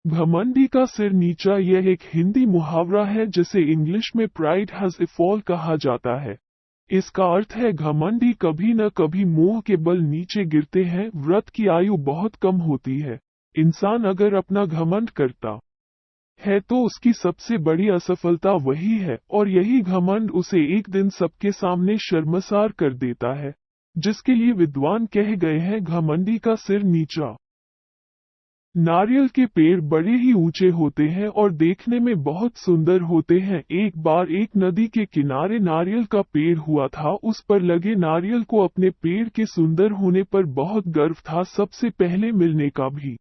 घमंडी का सिर नीचा यह एक हिंदी मुहावरा है जिसे इंग्लिश में प्राइड हैज ए फॉल कहा जाता है। इसका अर्थ है घमंडी कभी न कभी मोह के बल नीचे गिरते हैं। व्रत की आयु बहुत कम होती है। इंसान अगर अपना घमंड करता है तो उसकी सबसे बड़ी असफलता वही है और यही घमंड उसे एक दिन सबके सामने शर्मसार कर देता है, जिसके लिए विद्वान कह गए हैं घमंडी का सिर नीचा। नारियल के पेड़ बड़े ही ऊंचे होते हैं और देखने में बहुत सुंदर होते हैं। एक बार एक नदी के किनारे नारियल का पेड़ हुआ था। उस पर लगे नारियल को अपने पेड़ के सुंदर होने पर बहुत गर्व था, सबसे पहले मिलने का भी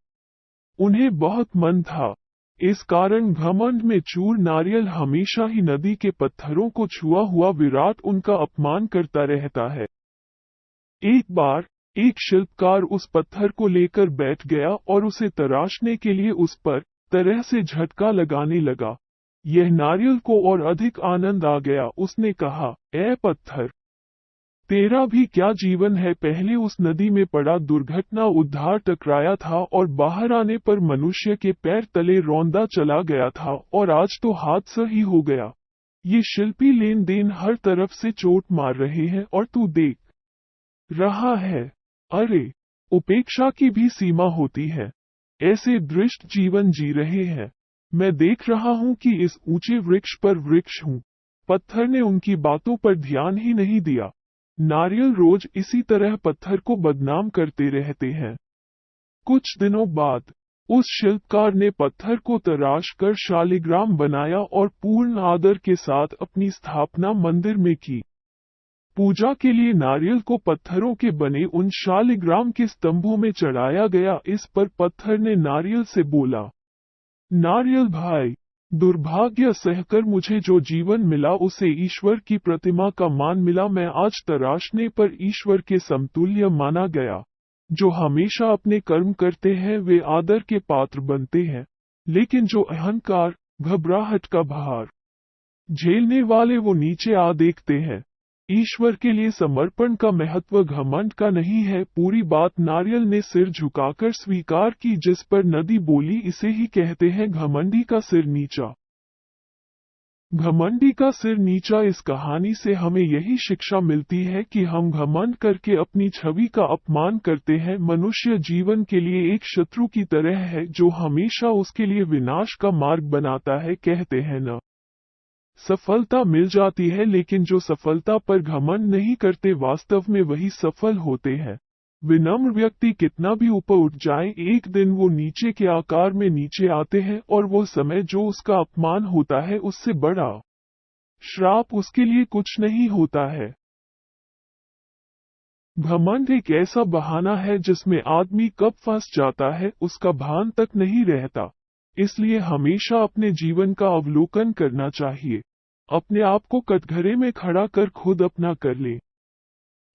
उन्हें बहुत मन था। इस कारण घमंड में चूर नारियल हमेशा ही नदी के पत्थरों को छुआ हुआ विराट उनका अपमान करता रहता है। एक बार एक शिल्पकार उस पत्थर को लेकर बैठ गया और उसे तराशने के लिए उस पर तरह से झटका लगाने लगा। यह नारियल को और अधिक आनंद आ गया। उसने कहा, ए पत्थर, तेरा भी क्या जीवन है। पहले उस नदी में पड़ा दुर्घटना उद्धार टकराया था और बाहर आने पर मनुष्य के पैर तले रौंदा चला गया था और आज तो हादसा ही हो गया। ये शिल्पी लेन देन हर तरफ से चोट मार रहे हैं और तू देख रहा है। अरे, उपेक्षा की भी सीमा होती है। ऐसे दृष्ट जीवन जी रहे हैं। मैं देख रहा हूं कि इस ऊंचे वृक्ष पर वृक्ष हूं। पत्थर ने उनकी बातों पर ध्यान ही नहीं दिया। नारियल रोज इसी तरह पत्थर को बदनाम करते रहते हैं। कुछ दिनों बाद उस शिल्पकार ने पत्थर को तराश कर शालिग्राम बनाया और पूर्ण आदर के साथ अपनी स्थापना मंदिर में की। पूजा के लिए नारियल को पत्थरों के बने उन शालिग्राम के स्तंभों में चढ़ाया गया। इस पर पत्थर ने नारियल से बोला, नारियल भाई, दुर्भाग्य सहकर मुझे जो जीवन मिला उसे ईश्वर की प्रतिमा का मान मिला। मैं आज तराशने पर ईश्वर के समतुल्य माना गया। जो हमेशा अपने कर्म करते हैं वे आदर के पात्र बनते हैं, लेकिन जो अहंकार, घबराहट का भार झेलने वाले वो नीचे आ देखते हैं। ईश्वर के लिए समर्पण का महत्व घमंड का नहीं है। पूरी बात नारियल ने सिर झुकाकर स्वीकार की, जिस पर नदी बोली, इसे ही कहते हैं घमंडी का सिर नीचा। घमंडी का सिर नीचा। इस कहानी से हमें यही शिक्षा मिलती है कि हम घमंड करके अपनी छवि का अपमान करते हैं। मनुष्य जीवन के लिए एक शत्रु की तरह है जो हमेशा उसके लिए विनाश का मार्ग बनाता है। कहते हैं न, सफलता मिल जाती है, लेकिन जो सफलता पर घमंड नहीं करते वास्तव में वही सफल होते हैं। विनम्र व्यक्ति कितना भी ऊपर उठ जाए, एक दिन वो नीचे के आकार में नीचे आते हैं और वो समय जो उसका अपमान होता है उससे बड़ा श्राप उसके लिए कुछ नहीं होता है। घमंड एक ऐसा बहाना है जिसमें आदमी कब फंस जाता है उसका भान तक नहीं रहता। इसलिए हमेशा अपने जीवन का अवलोकन करना चाहिए। अपने आप को कटघरे में खड़ा कर खुद अपना कर ले।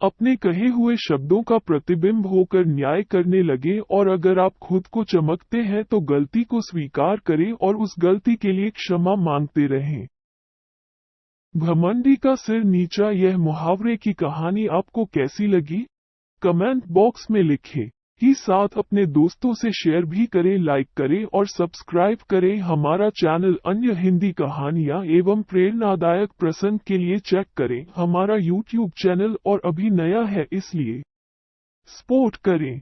अपने कहे हुए शब्दों का प्रतिबिंब होकर न्याय करने लगे और अगर आप खुद को चमकते हैं तो गलती को स्वीकार करें और उस गलती के लिए क्षमा मांगते रहें। घमंडी का सिर नीचा। यह मुहावरे की कहानी आपको कैसी लगी? कमेंट बॉक्स में लिखें। ही साथ अपने दोस्तों से शेयर भी करें, लाइक करें और सब्सक्राइब करें हमारा चैनल। अन्य हिंदी कहानियाँ एवं प्रेरणादायक प्रसंग के लिए चेक करें हमारा YouTube चैनल और अभी नया है इसलिए सपोर्ट करें।